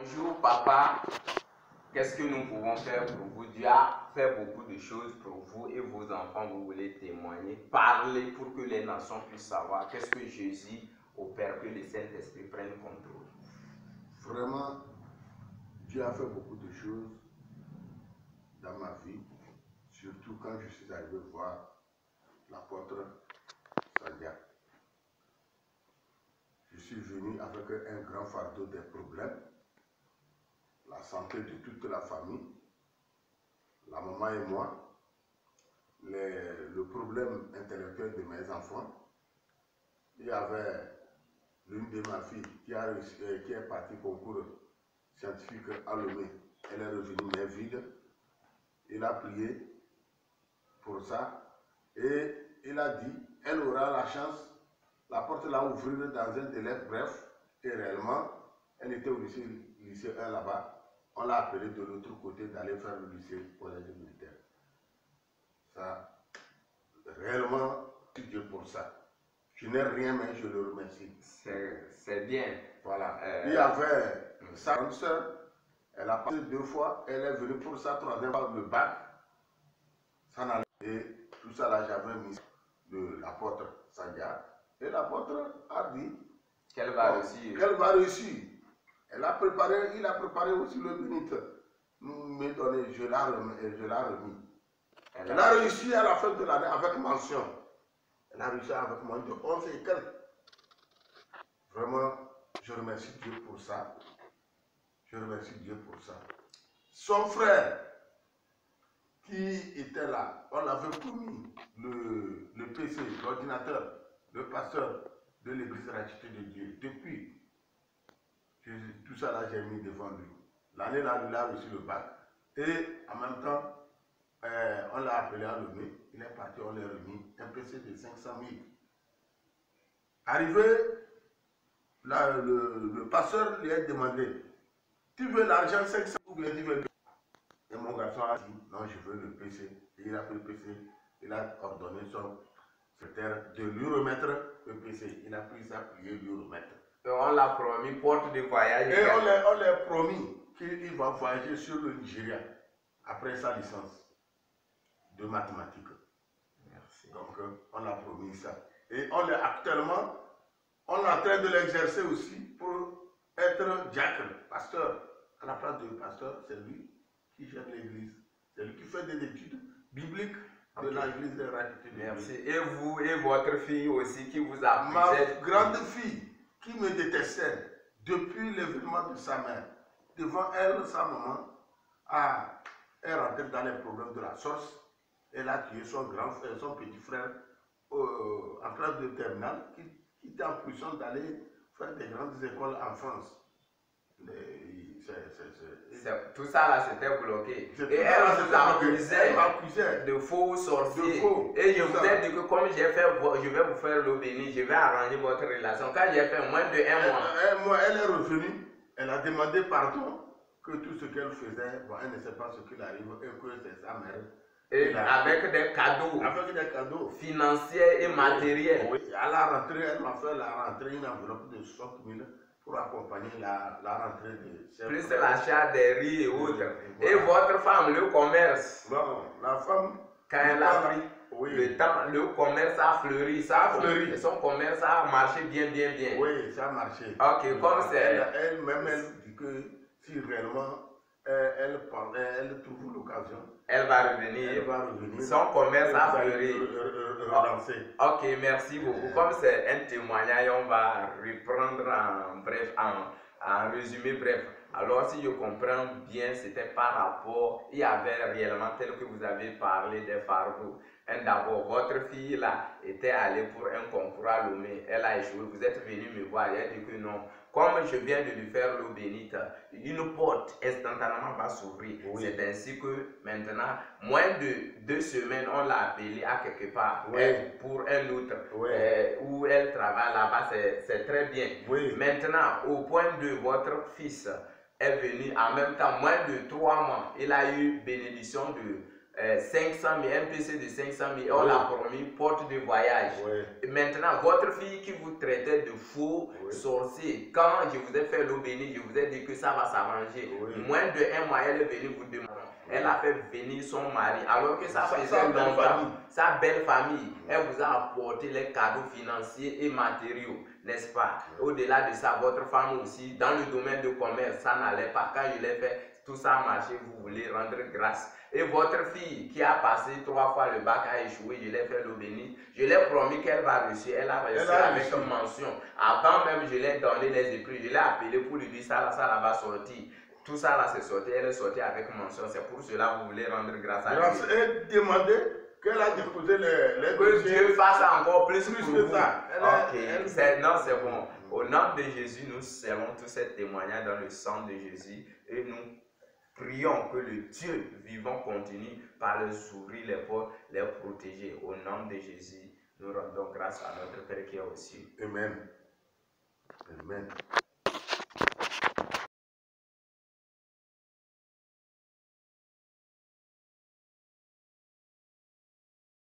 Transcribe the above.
Bonjour papa, qu'est-ce que nous pouvons faire pour vous? Dieu a fait beaucoup de choses pour vous et vos enfants, vous voulez témoigner, parler pour que les nations puissent savoir qu'est-ce que Jésus opère, que le Saint-Esprit prenne contrôle. Vraiment, Dieu a fait beaucoup de choses dans ma vie, surtout quand je suis arrivé voir l'apôtre Sandia. Je suis venu avec un grand fardeau des problèmes, la santé de toute la famille, la maman et moi, le problème intellectuel de mes enfants. Il y avait l'une de ma fille qui est partie concours scientifique à Lomé. Elle est revenue mais vide. Il a prié pour ça et il a dit, elle aura la chance, la porte l'a ouvrir dans un délai bref et réellement, elle était au lycée 1 là-bas. On l'a appelé de l'autre côté d'aller faire le lycée collège militaire. Ça, réellement, c'est Dieu pour ça. Je n'ai rien, mais je le remercie. C'est bien. Voilà. Il y avait sa grande soeur, elle a passé 2 fois, elle est venue pour sa 3e fois le bac. Ça n'allait pas. Et tout ça là, j'avais mis de l'apôtre Sandia. Et l'apôtre a dit qu'elle va réussir. Qu'elle va réussir. Il a préparé aussi le bénite. Me donné, je l'ai remis. Elle a réussi à la fin de l'année avec mention. Elle a réussi avec moins de 11 et quelques. Vraiment, je remercie Dieu pour ça. Je remercie Dieu pour ça. Son frère, qui était là, on l'avait promis le PC, l'ordinateur, le pasteur de l'église Ratité de Dieu. Depuis, tout ça là, j'ai mis devant lui. L'année là, il a reçu le bac. Et en même temps, on l'a appelé à Lomé. Il est parti, on l'a remis un PC de 500 000. Arrivé, là, le pasteur lui a demandé, tu veux l'argent 500 ou bien tu veux... Et mon garçon a dit, non, je veux le PC. Et il a pris le PC, il a ordonné son secrétaire de lui remettre le PC. Il a pris ça pour lui remettre. Et on l'a promis, porte de voyage. Et on l'a promis qu'il va voyager sur le Nigeria après sa licence de mathématiques. Merci. Donc, on a promis ça. Et actuellement, on est en train de l'exercer aussi pour être diacre, pasteur. À la place de pasteur, c'est lui qui gère l'église. C'est lui qui fait des études bibliques de l'église de Ratité. Merci. Et vous et votre fille aussi qui vous a Ma grande fille qui me détestait depuis l'événement de sa mère. Devant elle, sa maman est rentrée dans les problèmes de la source. Elle a tué son grand frère, son petit frère en classe de terminale qui était en position d'aller faire des grandes écoles en France. Tout ça là c'était bloqué. Et elle vous accusait de faux sorciers. Et je vous ai dit que comme j'ai fait, je vais vous faire l'eau bénie, je vais arranger votre relation. Quand j'ai fait moins de 1 mois. Elle est revenue, elle a demandé pardon, que tout ce qu'elle faisait, bon, elle ne sait pas ce qu'il arrive et que c'est sa mère. Et avec des cadeaux. Avec des cadeaux. Financiers et matériels. Oui, à la rentrée, elle m'a fait la rentrée une enveloppe de 60 000 pour accompagner la rentrée de... Plus l'achat des riz et autres. Et votre femme, le commerce. Bon, la femme... Quand elle a pris le commerce a fleuri. Ça a fleuri. Et son commerce a marché bien. Oui, ça a marché. Ok, comme c'est... Elle-même, elle dit que si réellement elle trouve l'occasion, elle va revenir. Son commerce a fleuri. Ok, merci beaucoup. Comme c'est un témoignage, on va reprendre en bref, en résumé bref. Alors, si je comprends bien, c'était par rapport, il y avait réellement, tel que vous avez parlé des fardeaux. D'abord, votre fille là était allée pour un concours à Lomé, elle a échoué, vous êtes venu me voir, elle a dit que non. Comme je viens de lui faire l'eau bénite, une porte instantanément va s'ouvrir. Oui. C'est ainsi que maintenant, moins de 2 semaines, on l'a appelée à quelque part pour un autre où elle travaille là-bas, c'est très bien. Oui. Maintenant, au point de votre fils est venu en même temps, moins de 3 mois, il a eu bénédiction 500 000, un PC de 500 000, on l'a promis, porte de voyage. Et maintenant, votre fille qui vous traitait de faux sorcier, quand je vous ai fait l'eau bénie, je vous ai dit que ça va s'arranger. Moins de 1 mois, elle est venue vous demander. Elle a fait venir son mari, alors que ça faisait longtemps. Sa belle famille, elle vous a apporté les cadeaux financiers et matériaux, n'est-ce pas? Au-delà de ça, votre femme aussi, dans le domaine de commerce, ça n'allait pas. Quand je l'ai fait, tout ça a marché, vous voulez rendre grâce. Et votre fille qui a passé 3 fois le bac a échoué, je l'ai fait l'eau bénie. Je l'ai promis qu'elle va réussir. Elle a réussi avec une mention. Avant même, je l'ai donné les épreuves. Je l'ai appelé pour lui dire ça là va sortir. Tout ça là c'est sorti. Elle est sortie avec mention. C'est pour cela que vous voulez rendre grâce à Dieu. Et demander qu'elle a déposé les que Dieu fasse encore plus pour vous. Ça. Non, c'est bon. Au nom de Jésus, nous servons tous ces témoignages dans le sang de Jésus et nous prions que le Dieu vivant continue par les ouvrir les portes, les protéger. Au nom de Jésus, nous rendons grâce à notre Père qui est aux cieux. Amen. Amen.